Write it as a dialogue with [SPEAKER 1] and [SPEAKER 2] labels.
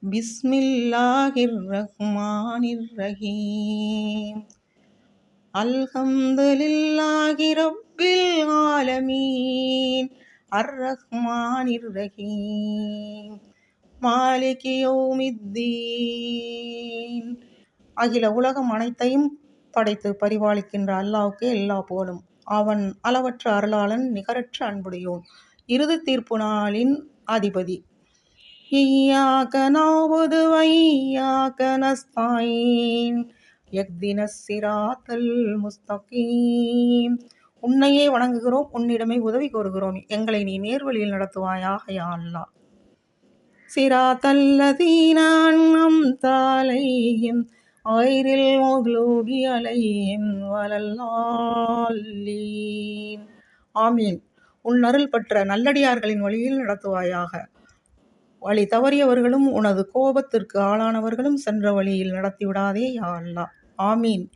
[SPEAKER 1] பிஸ்மில்லாஹிர்ரஹ்மானிர்ரஹீம். அல்ஹம்துலில்லாஹி ரப்பில் ஆலமீன். அர்ரஹ்மானிர்ரஹீம். மாலிகி யௌமித்தீன். அகில உலகம் அனைத்தையும் படைத்து பரிபாலிக்கின்ற அல்லாஹ்வுக்கு எல்லா புகழும். அவன் அளவற்ற அருளாளன், நிகரற்ற அன்புடையோன், இறுதி தீர்ப்பு நாளின் அதிபதி. இய்யாக நஅ்புது வ இய்யாக நஸ்தஈன். இஹ்தினஸ் ஸிராத்தல் முஸ்தகீம். உன்னையே வணங்குகிறோம், உன்னிடமே உதவி கோருகிறோம், எங்களை நீ நேர்வழியில் நடத்துவாயாக யா அல்லாஹ். ஸிராத்தல்லதீன அன்அம்த அலைஹிம் கைரில் மக்லூபி அலைஹிம் வலல்லாலீன். ஆமீன். உன் அருள் பெற்ற நல்லடியார்களின் வழியில் நடத்துவாயாக. வழி தவறியவர்களும் உனது கோபத்திற்கு ஆளானவர்களும் சென்ற வழியில் நடத்திவிடாதே யா அல்லாஹ். ஆமீன்.